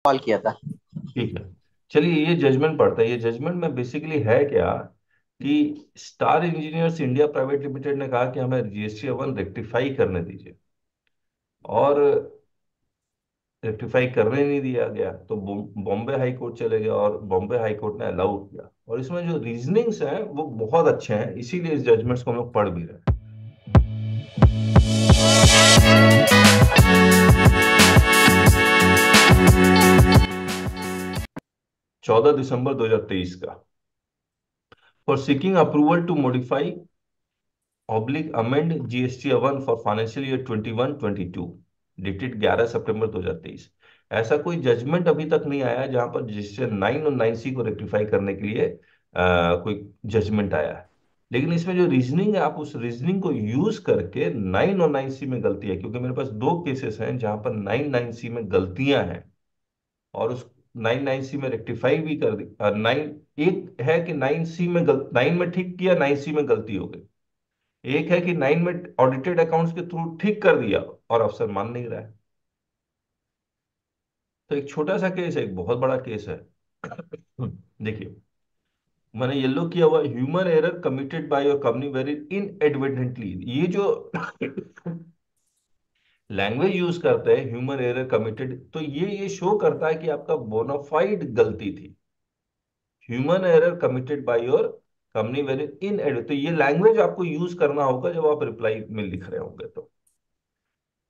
Call किया था। ठीक है। चलिए ये जजमेंट पढ़ते हैं। ये जजमेंट में बेसिकली है क्या कि star engineers India private limited ने कहा कि हमें जीएसटी 1 रेक्टिफाई करने दीजिए, और रेक्टिफाई करने नहीं दिया गया तो बॉम्बे हाई कोर्ट चले गया, और बॉम्बे हाई कोर्ट ने अलाउ किया। और इसमें जो रीजनिंग्स हैं वो बहुत अच्छे हैं, इसीलिए इस जजमेंट्स को हम लोग पढ़ भी रहे हैं। 14 दिसंबर 2023 का। For seeking approval to modify oblique amend GST 1 for financial year 21-22, dated 11 September 2023। ऐसा कोई जजमेंट अभी तक नहीं आया जहां पर जीएसटी 9 और 9C को रेक्टिफाई करने के लिए कोई जजमेंट आया है। लेकिन इसमें जो रीजनिंग है, आप उस रीजनिंग को यूज करके 9 और 9C में गलती है, क्योंकि मेरे पास दो केसेस हैं जहां पर 9 9C में गलतियां हैं, और उस 9 9C में रेक्टिफाई भी कर दी। 9 एक है कि 9C में 9 में ठीक किया, 9C में गलती हो गई। एक है कि 9 में ऑडिटेड अकाउंट्स के थ्रू ठीक कर दिया और अफसर मान नहीं रहा है। तो एक छोटा सा केस है, एक बहुत बड़ा केस है। देखिए, मैंने येलो किया हुआ, human error committed by your company very inadvertently. ये जो लैंग्वेज यूज करते हैं, ह्यूमन एरर कमिटेड, तो ये शो करता है कि आपका बोनाफाइड गलती थी। Human error committed by your company very in, तो ये लैंग्वेज आपको यूज करना होगा जब आप रिप्लाई में लिख रहे होंगे। तो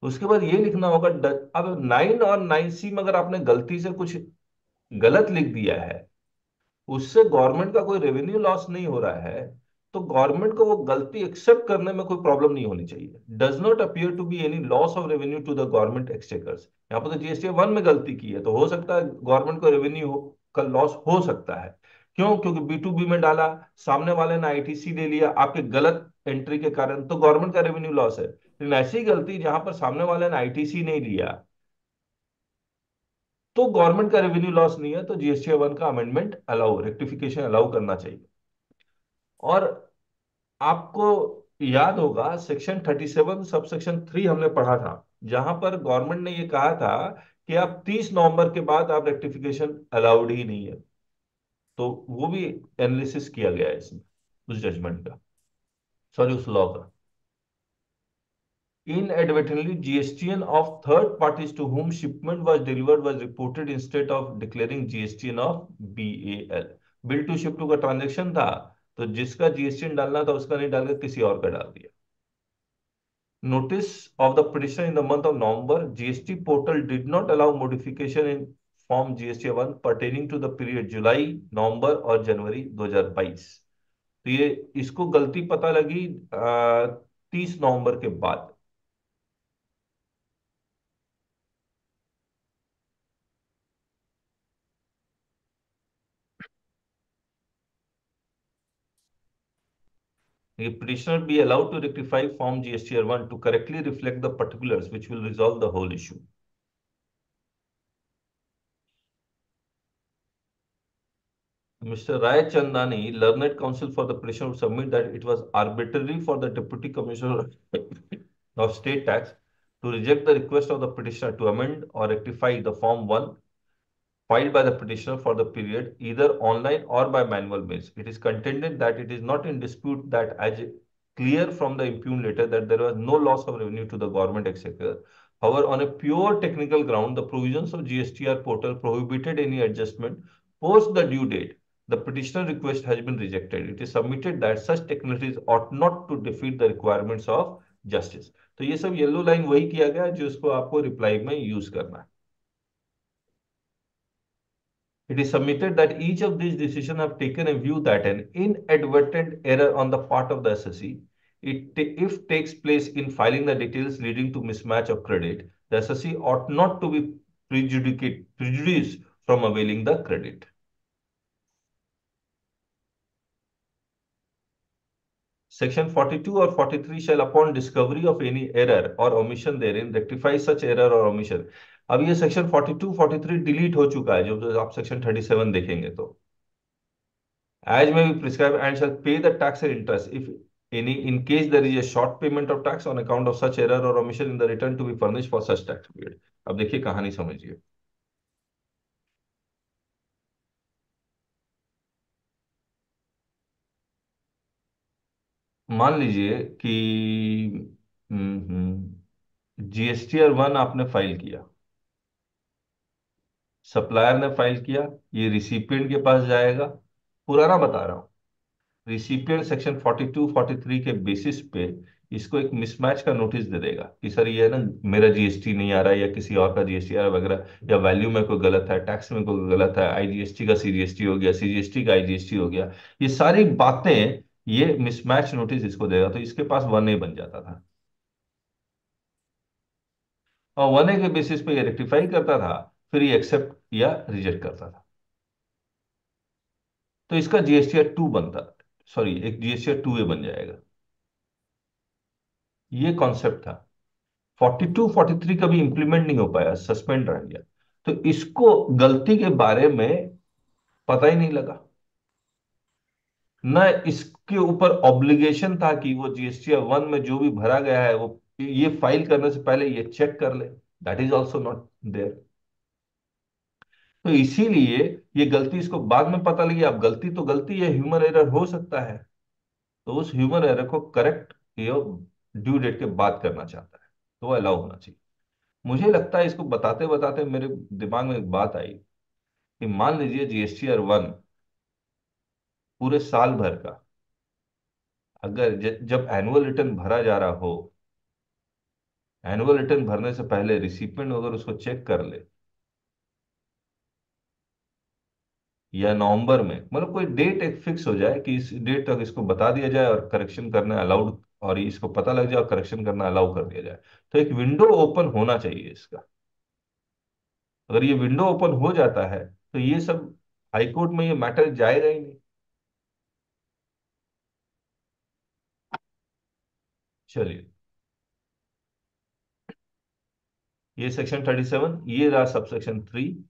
उसके बाद ये लिखना होगा अब 9 और 9C में अगर आपने गलती से कुछ गलत लिख दिया है, उससे गवर्नमेंट का कोई रेवेन्यू लॉस नहीं हो रहा है, तो गवर्नमेंट को वो गलती एक्सेप्ट करने में कोई प्रॉब्लम नहीं होनी चाहिए। Does not appear to be any loss of revenue to the government exchequers. यहाँ पर तो जीएसटी 1 में गलती की है, तो हो सकता है गवर्नमेंट को रेवेन्यू का लॉस हो सकता है। क्यों? क्योंकि B2B में डाला, सामने वाले ने आईटीसी ले लिया आपके गलत एंट्री के कारण, तो गवर्नमेंट का रेवेन्यू लॉस है। लेकिन ऐसी गलती जहां पर सामने वाले ने आईटीसी नहीं लिया, तो गवर्नमेंट का रेवेन्यू लॉस नहीं है, तो जीएसटी 1 का अमेंडमेंट अलाउ, रेक्टिफिकेशन अलाउ करना चाहिए। और आपको याद होगा सेक्शन 37 सब सेक्शन 3 हमने पढ़ा था, जहां पर गवर्नमेंट ने ये कहा था कि आप 30 नवंबर के बाद आप रेक्टिफिकेशन अलाउड ही नहीं है। तो वो भी एनालिसिस किया गया है इसमें, उस जजमेंट का, सॉरी उस लॉ का। Inadvertently, GSTN of third parties to whom shipment was delivered was reported instead of declaring GSTN of BAL। Bill to ship to का ट्रांजेक्शन था, तो जिसका जीएसटीएन डालना था उसका नहीं डालकर किसी और का डाल दिया। Notice of the petition in the month of November, GST portal did not allow modification in Form GST 1 pertaining to the period जुलाई, नवंबर और जनवरी 2022। तो ये इसको गलती पता लगी 30 नवंबर के बाद। A petitioner be allowed to rectify Form GSTR 1 to correctly reflect the particulars which will resolve the whole issue. Mr. Rai Chandani, learned counsel for the petitioner, would submit that it was arbitrary for the Deputy Commissioner of State Tax to reject the request of the petitioner to amend or rectify the Form 1 filed by the petitioner for the period either online or by manual means. It is contended that it is not in dispute that as clear from the impugned letter that there was no loss of revenue to the government exchequer. However, on a pure technical ground, the provisions of GSTR portal prohibited any adjustment post the due date. The petitioner request has been rejected. It is submitted that such technicalities ought not to defeat the requirements of justice. तो ये सब yellow line वही किया गया जो इसको आपको reply में यूज करना है। It is submitted that each of these decisions have taken a view that an inadvertent error on the part of the assessee, if takes place in filing the details leading to mismatch of credit, the assessee ought not to be prejudiced from availing the credit. Section 42 or 43 shall upon discovery of any error or omission therein rectify such error or omission। अब ये section 42 43 delete हो चुका है, जो आप section 37 देखेंगे तो as may be prescribed and shall pay the tax and interest if any in case there is a short payment of tax on account of such error or omission in the return to be furnished for such tax period। अब देखिए कहानी समझिए। मान लीजिए कि GSTR one आपने file किया, supplier ने फाइल किया, ये रिसिपिएंट के पास जाएगा। पुराना बता रहा हूँ। रिसिपिएंट सेक्शन 42 43 के बेसिस पे इसको एक मिसमैच का नोटिस दे देगा कि सर ये है ना, मेरा जीएसटी नहीं आ रहा है या किसी और का जीएसटी आ रहा है वगैरह, या वैल्यू में कोई गलत है, टैक्स में कोई गलत है, आईजीएसटी का सीजीएसटी हो गया, सीजीएसटी का आईजीएसटी हो गया, ये सारी बातें, ये मिसमैच नोटिस इसको देगा। तो इसके पास 1A बन जाता था, और 1A के बेसिस पे ये रेक्टिफाई करता था, फिर ये एक्सेप्ट या रिजेक्ट करता था। तो इसका जीएसटीआर 2 बनता, सॉरी, एक जीएसटीआर 2A बन जाएगा। ये कॉन्सेप्ट था। 42 43 कभी इंप्लीमेंट नहीं हो पाया, सस्पेंड रह गया। तो इसको गलती के बारे में पता ही नहीं लगा, न इसके ऊपर ऑब्लिगेशन था कि वो जीएसटीआर वन में जो भी भरा गया है वो ये फाइल करने से पहले ये चेक कर ले। That is also not there. तो इसीलिए ये गलती इसको बाद में पता लगी। अब गलती तो गलती है, ह्यूमन एरर हो सकता है, तो उस ह्यूमन एरर को करेक्ट ये ड्यू डेट के बाद करना चाहता है, तो वो अलाउ होना चाहिए। मुझे लगता है इसको बताते बताते मेरे दिमाग में एक बात आई कि मान लीजिए जीएसटीआर वन पूरे साल भर का, अगर जब एनुअल रिटर्न भरा जा रहा हो, एनुअल रिटर्न भरने से पहले रिसिपिएंट अगर उसको चेक कर ले, या नवंबर में, मतलब कोई डेट एक फिक्स हो जाए कि इस डेट तक इसको बता दिया जाए और करेक्शन करना अलाउड, और इसको पता लग जाए और करेक्शन करना अलाउ कर दिया जाए, तो एक विंडो ओपन होना चाहिए इसका। अगर ये विंडो ओपन हो जाता है तो ये सब हाईकोर्ट में ये मैटर जाएगा ही नहीं। चलिए, ये सेक्शन 37, ये रहा sub section 3।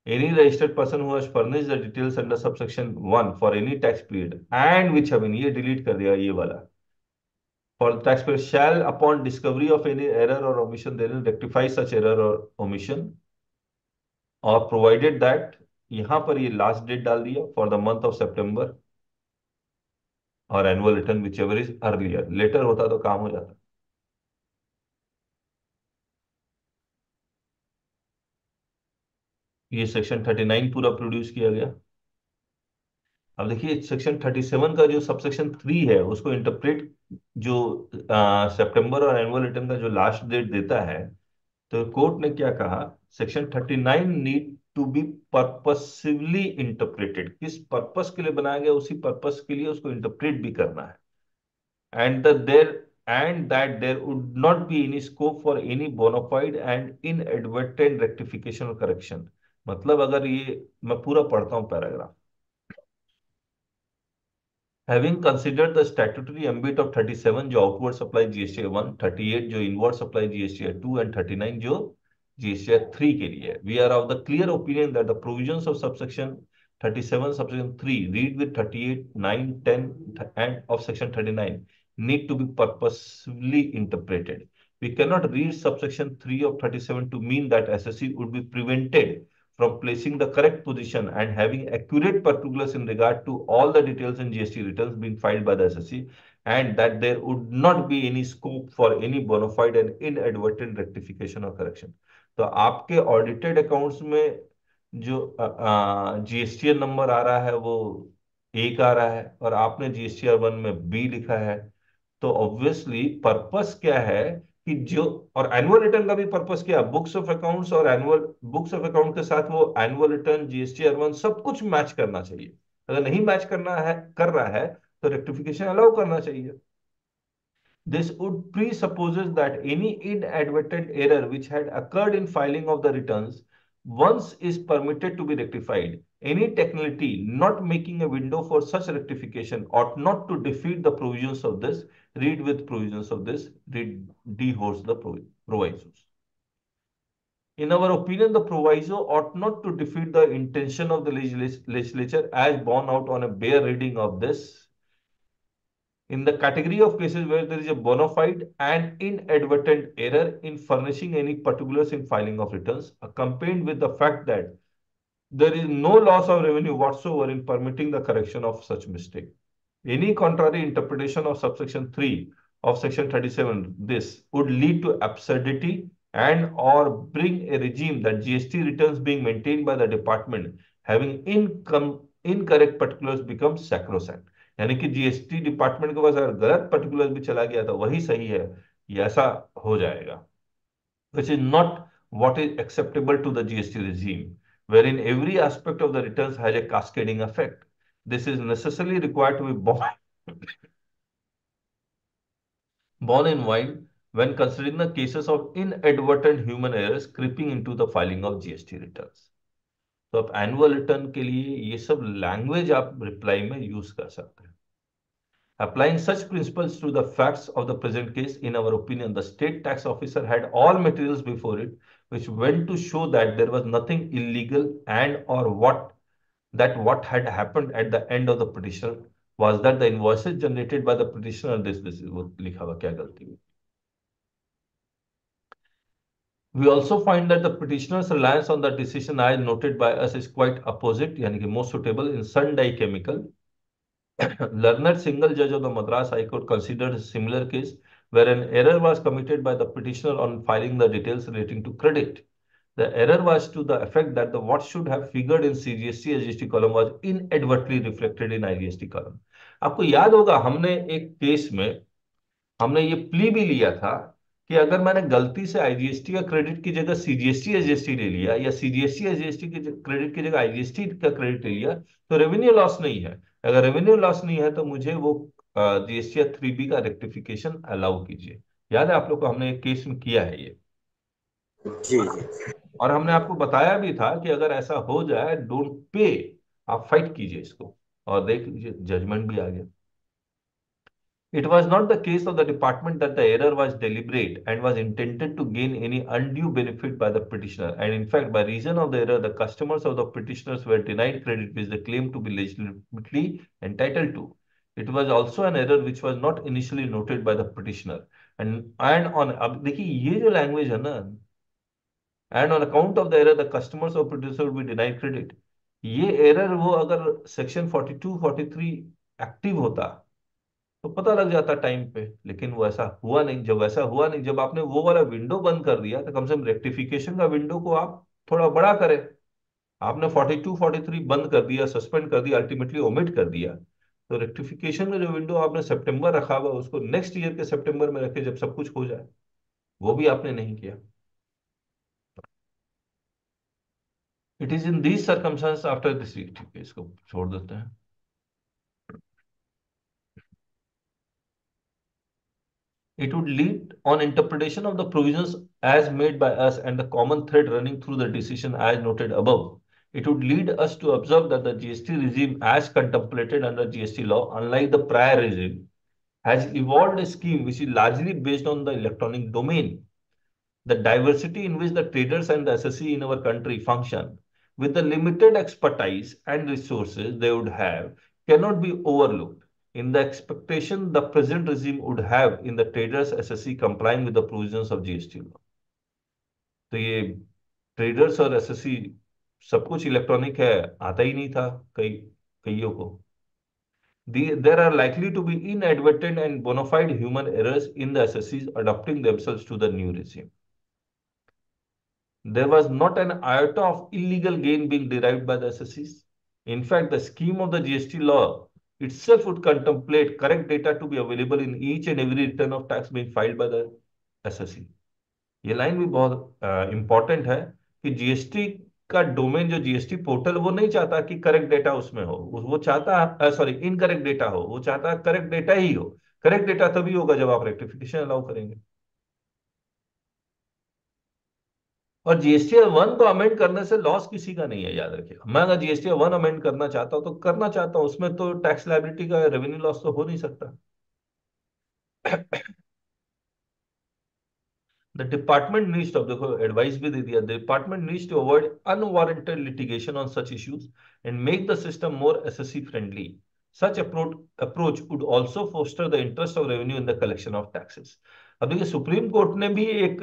Any registered person who has furnished the details under subsection 1 for any tax period and which have been, ये डिलीट कर दिया ये वाला, for the taxpayer shall upon discovery of any error or omission therein rectify such error or omission, और provided that, यहां पर ये last date डाल दिया for the month of September, और annual return whichever is earlier, later होता तो काम हो जाता। ये सेक्शन 39 पूरा प्रोड्यूस किया गया। अब देखिए सेक्शन 37 का जो सबसेक्शन 3 है उसको इंटरप्रेट, जो सितंबर और एनुअल रिटर्न का जो लास्ट डेट देता है, तो कोर्ट ने क्या कहा, section 39 need to be purposively interpreted, किस पर्पस के लिए बनाया गया उसी पर्पस के लिए उसको इंटरप्रेट भी करना है। And that there would not be any scope for any bona fide and inadvertent rectification or correction। मतलब अगर ये, मैं पूरा पढ़ता हूं paragraph, Having considered the statutory ambit of 37 जो आउटवर्ड सप्लाई जीएसटीआर 1, 38 जो इनवर्ड सप्लाई जीएसटीआर 2 एंड 39 जो जीएसटीआर 3 के लिए है, we are of the clear opinion that the provisions of subsection 37 subsection 3 read with 38 9 10 and of section 39 need to be purposefully interpreted. We cannot read subsection 3 of 37 to mean that SSC would be prevented from placing the correct position and having accurate particulars in regard to all the details in GST returns being filed by the SSC, and that there would not be any scope for any bona fide and inadvertent rectification or correction। तो आपके audited accounts में जो GSTR number आ रहा है वो एक आ रहा है, और आपने जीएसटीआर वन में बी लिखा है, तो ऑब्वियसली पर्पस क्या है कि जो, और एनुअल रिटर्न का भी पर्पस क्या है, बुक्स ऑफ अकाउंट्स और एनुअल बुक्स ऑफ अकाउंट के साथ वो एनुअल रिटर्न जीएसटीआर वन सब कुछ मैच करना चाहिए। अगर नहीं मैच करना है, कर रहा है, तो रेक्टिफिकेशन अलाउ करना चाहिए। This would presupposes that any inadvertent error which had occurred in filing of the returns once is permitted to be rectified. Any technicality not making a window for such rectification ought not to defeat the provisions of this. Read with provisions of this. Read deholds the provisos. In our opinion, the proviso ought not to defeat the intention of the legislature as borne out on a bare reading of this. In the category of cases where there is a bona fide and inadvertent error in furnishing any particulars in filing of returns, accompanied with the fact that there is no loss of revenue whatsoever in permitting the correction of such mistake. Any contrary interpretation of subsection 3 of section 37, this would lead to absurdity and or bring a regime that GST returns being maintained by the department having incorrect particulars become sacrosanct. यानी कि GST department के पास अगर गलत particular भी चला गया तो वही सही है, ये ऐसा हो जाएगा, which is not what is acceptable to the GST regime, wherein every aspect of the returns has a cascading effect. This is necessarily required to be borne in mind when considering the cases of inadvertent human errors creeping into the filing of GST returns. तो आप annual return के लिए ये सब language आप reply में use कर सकते हैं. Applying such principles to the facts of the present case, in our opinion, the state tax officer had all materials before it, which went to show that there was nothing illegal and or what had happened at the end of the petition was that the invoices generated by the petitioner, this is वो लिखा हुआ क्या गलती हुई. We also find that the petitioner's reliance on the decision as noted by us is quite opposite, यानी कि most suitable in Sunday Chemical. Learned single judge of the Madras High Court considered a similar case where an error was committed by the petitioner on filing the details relating to credit. The error was to the effect that the what should have figured in CGST SGST column was inadvertently reflected in IGST column. आपको याद होगा हमने एक case में हमने ये plea भी लिया था कि अगर मैंने गलती से आईजीएसटी का क्रेडिट की जगह सीजीएसटी एसजीएसटी ले लिया या सीजीएसटी एसजीएसटी की क्रेडिट की जगह आईजीएसटी का क्रेडिट ले लिया तो रेवेन्यू लॉस नहीं है. अगर रेवेन्यू लॉस नहीं है तो मुझे वो जीएसटी 3B का रेक्टिफिकेशन अलाउ कीजिए. याद है आप लोग को हमने एक केस में किया है ये. जी जी. और हमने आपको बताया भी था कि अगर ऐसा हो जाए डोंट पे, आप फाइट कीजिए इसको. और देख लीजिए जजमेंट भी आ गया. It was not the case of the department that the error was deliberate and was intended to gain any undue benefit by the petitioner. And in fact, by reason of the error, the customers of the petitioners were denied credit which they claimed to be legitimately entitled to. It was also an error which was not initially noted by the petitioner. And on, अब देखिए ये जो language है ना, and on account of the error, the customers of producer will be denied credit. ये error वो अगर section 42, 43 active होता तो पता लग जाता टाइम पे, लेकिन वो ऐसा हुआ नहीं. जब ऐसा हुआ नहीं, जब आपने वो वाला विंडो बंद कर दिया तो कम से कम रेक्टिफिकेशन का विंडो को आप थोड़ा बड़ा करें. आपने 42 43 बंद कर दिया, सस्पेंड कर दिया, अल्टीमेटली ओमिट कर दिया. तो रेक्टिफिकेशन का जो विंडो आपने सितंबर रखा हुआ उसको नेक्स्ट ईयर के सितंबर में रखे जब सब कुछ हो जाए, वो भी आपने नहीं किया. It is in these circumstance after this, ठीक है इसको छोड़ देते हैं. It would lead on interpretation of the provisions as made by us and the common thread running through the decision as noted above. It would lead us to observe that the GST regime as contemplated under GST law, unlike the prior regime, has evolved a scheme which is largely based on the electronic domain. The diversity in which the traders and the SSE in our country function, with the limited expertise and resources they would have, cannot be overlooked in the expectation the present regime would have in the traders SSE complying with the provisions of GST law. तो ये traders और SSC सब कुछ electronic है, आता ही नहीं था कईयों को. There are likely to be inadvertent and bona fide human errors in the SSCs adapting themselves to the new regime. There was not an iota of illegal gain being derived by the SSCs. In fact, the scheme of the GST law itself would contemplate correct data to be available in each and every return of tax being filed by the SSC. ये line भी बहुत important है कि GST का domain जो GST portal वो नहीं चाहता कि करेक्ट डेटा उसमें हो, वो चाहता है सॉरी इनकरेक्ट डेटा हो, वो चाहता है करेक्ट डेटा ही हो. करेक्ट डेटा तभी होगा जब आप रेक्टिफिकेशन अलाउ करेंगे. और जीएसटी 1 को अमेंड करने से लॉस किसी का नहीं है, याद रखिएगा. मैं अगर जीएसटी 1 अमेंड करना चाहता हूं तो करना चाहता हूं, उसमें तो टैक्स लायबिलिटी का रेवेन्यू लॉस तो हो नहीं सकता. The department needs to, देखो एडवाइस भी दे दिया, the department needs to avoid unwarranted litigation on such issues and make the system more SSC friendly. Such approach would also foster the interest of revenue in the collection of taxes. अब देखिए supreme court ने भी एक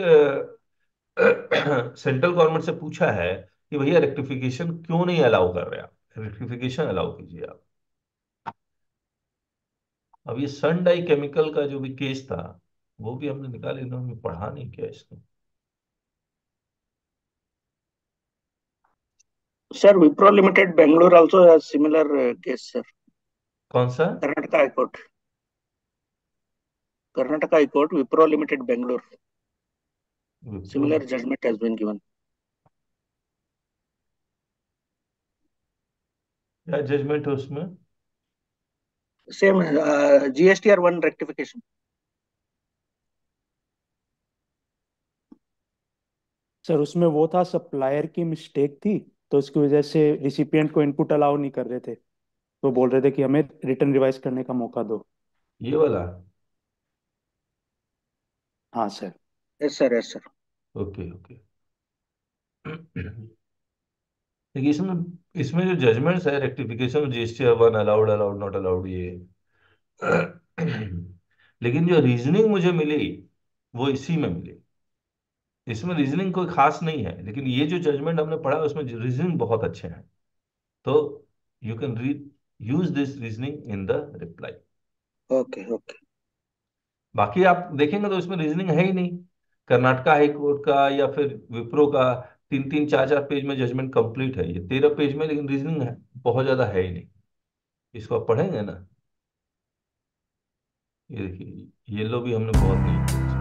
central government से पूछा है कि भैया रेक्टिफिकेशन क्यों नहीं अलाउ कर रहे आप, रेक्टिफिकेशन अलाउ कीजिए आप. अब ये सन डाई केमिकल का जो भी केस था, वो भी हमने निकाले, इन्होंने पढ़ा नहीं किया इसको। Sir, Wipro Limited Bangalore also has similar case, sir. कौन सा? Karnataka High Court. Karnataka High Court, Wipro Limited Bangalore. Wipro? Similar judgment has been given. क्या जजमेंट है उसमें? Same GSTR 1 rectification. सर उसमें वो था, सप्लायर की मिस्टेक थी, तो इसकी वजह से रिसिपिएंट को इनपुट अलाउ नहीं कर रहे थे, तो बोल रहे थे कि हमें रिटर्न रिवाइज करने का मौका दो। ये वाला? हाँ sir. Yes, sir. Yes, sir. Okay okay. देखिए इसमें, इसमें जो जजमेंट्स है rectification GST one, allowed allowed not allowed, ये लेकिन जो रीजनिंग मुझे मिली वो इसी में मिली। इसमें रीजनिंग कोई खास नहीं है, लेकिन ये जो जजमेंट हमने पढ़ा उसमें रीजनिंग बहुत अच्छे हैं। तो you can read, use this reasoning in the reply. Okay, okay. बाकी आप देखेंगे तो इसमें रीजनिंग है ही नहीं। कर्नाटका हाई कोर्ट का या फिर विप्रो का 3 3 4 4 पेज में जजमेंट कंप्लीट है, ये 13 पेज में, लेकिन रीजनिंग है बहुत ज्यादा है ही नहीं। इसको आप पढ़ेंगे ना, ये देखिए, येलो भी हमने बहुत नहीं किया।